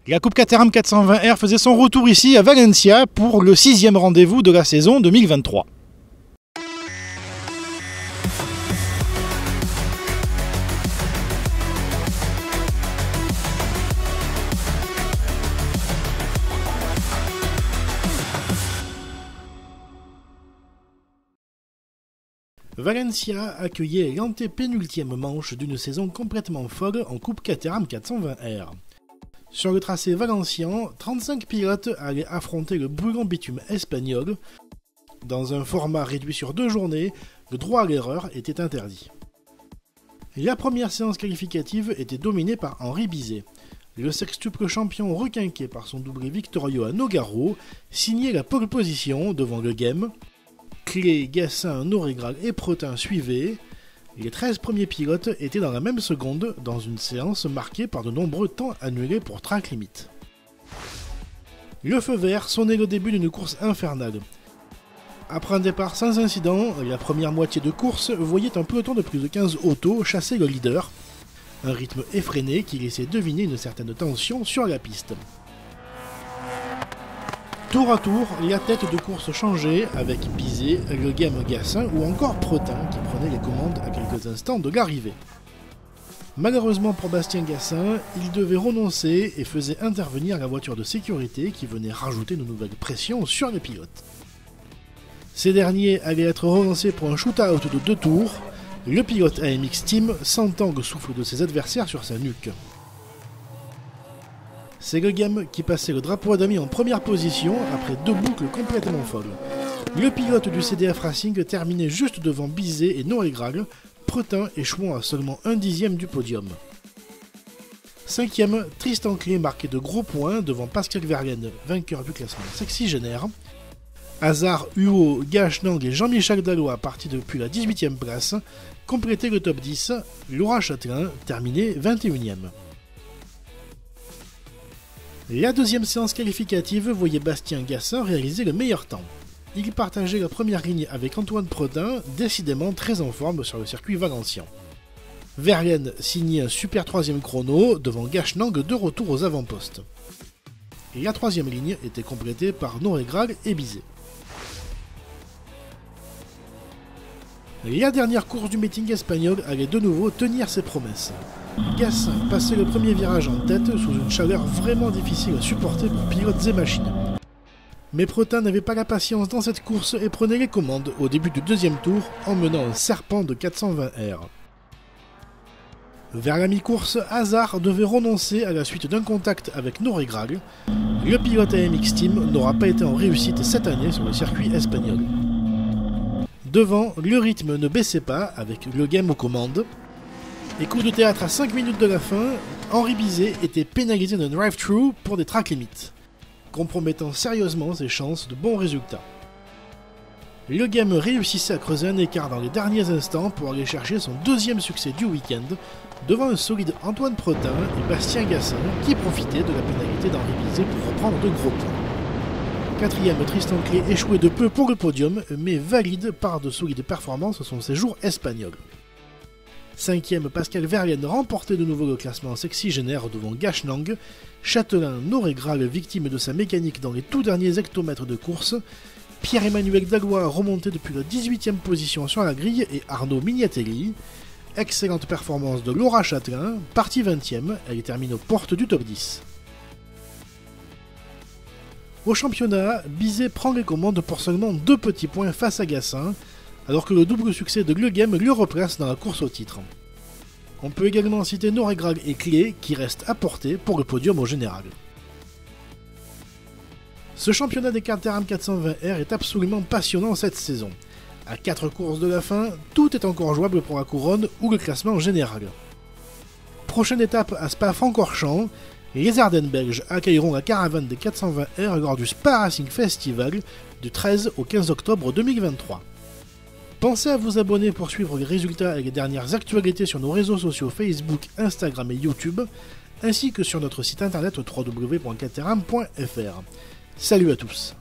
La Coupe Caterham 420R faisait son retour ici à Valencia pour le 6e rendez-vous de la saison 2023. Valencia accueillait l'antépénultième manche d'une saison complètement folle en Coupe Caterham 420R. Sur le tracé valencien, 35 pilotes allaient affronter le brûlant bitume espagnol. Dans un format réduit sur 2 journées, le droit à l'erreur était interdit. La première séance qualificative était dominée par Henri Bizet. Le sextuple champion requinqué par son doublé victorieux à Nogaro signait la pole position devant Le Game. Clé, Gassin, Noregral et Pretin suivaient. Les 13 premiers pilotes étaient dans la même seconde dans une séance marquée par de nombreux temps annulés pour track limit. Le feu vert sonnait le début d'une course infernale. Après un départ sans incident, la première moitié de course voyait un peloton de plus de 15 autos chasser le leader. Un rythme effréné qui laissait deviner une certaine tension sur la piste. Tour à tour, la tête de course changeait avec Bizet, Le Game, Gassin ou encore Pretin qui prenait les commandes à quelques instants de l'arrivée. Malheureusement pour Bastien Gassin, il devait renoncer et faisait intervenir la voiture de sécurité qui venait rajouter une nouvelle pression sur les pilotes. Ces derniers allaient être relancés pour un shoot-out de 2 tours, le pilote AMX Team sentant le souffle de ses adversaires sur sa nuque. C'est Le Game qui passait le drapeau à damier en première position après 2 boucles complètement folles. Le pilote du CDF Racing terminait juste devant Bizet et Noregral, Pretin échouant à seulement 1/10 du podium. 5e, Tristan Clé marquait de gros points devant Pascal Verlaine, vainqueur du classement sexygénaire. Hazard, Huot, Gachenang et Jean-Michel Dalloy, partis depuis la 18e place, complétaient le top 10, Laura Châtelain terminait 21e. La deuxième séance qualificative voyait Bastien Gassin réaliser le meilleur temps. Il partageait la première ligne avec Antoine Pretin, décidément très en forme sur le circuit valencien. Verlaine signait un super 3e chrono devant Gachenang de retour aux avant-postes. La 3e ligne était complétée par Noregral et Bizet. La dernière course du meeting espagnol allait de nouveau tenir ses promesses. Gassin passait le premier virage en tête sous une chaleur vraiment difficile à supporter pour pilotes et machines. Mais Pretin n'avait pas la patience dans cette course et prenait les commandes au début du 2e tour en menant un serpent de 420R. Vers la mi-course, Hazard devait renoncer à la suite d'un contact avec Noregral. Le pilote AMX Team n'aura pas été en réussite cette année sur le circuit espagnol. Devant, le rythme ne baissait pas avec Le Game aux commandes. Et coup de théâtre à 5 minutes de la fin, Henri Bizet était pénalisé d'un drive-thru pour des track limits, compromettant sérieusement ses chances de bons résultats. Le Game réussissait à creuser un écart dans les derniers instants pour aller chercher son 2e succès du week-end, devant un solide Antoine Pretin et Bastien Gassin qui profitaient de la pénalité d'Henri Bizet pour reprendre de gros points. 4e, Tristan Clé échouait de peu pour le podium, mais valide par de solides performances son séjour espagnol. 5e, Pascal Verlaine remportait de nouveau le classement sexygénaire devant Gachenang, Châtelain, Noregral victime de sa mécanique dans les tout derniers hectomètres de course, Pierre-Emmanuel Dalloy remontait depuis la 18e position sur la grille et Arnaud Mignatelli. Excellente performance de Laura Châtelain, partie 20e, elle termine aux portes du top 10. Au championnat, Bizet prend les commandes pour seulement 2 petits points face à Gassin, alors que le double succès de Le Game le replace dans la course au titre. On peut également citer Noregral et Clé qui restent à portée pour le podium au général. Ce championnat des Caterham 420R est absolument passionnant cette saison. À 4 courses de la fin, tout est encore jouable pour la couronne ou le classement général. Prochaine étape à Spa-Francorchamps, les Ardennes belges accueilleront la caravane des 420R lors du Spa Racing Festival du 13 au 15 octobre 2023. Pensez à vous abonner pour suivre les résultats et les dernières actualités sur nos réseaux sociaux Facebook, Instagram et YouTube, ainsi que sur notre site internet www.caterham.fr. Salut à tous!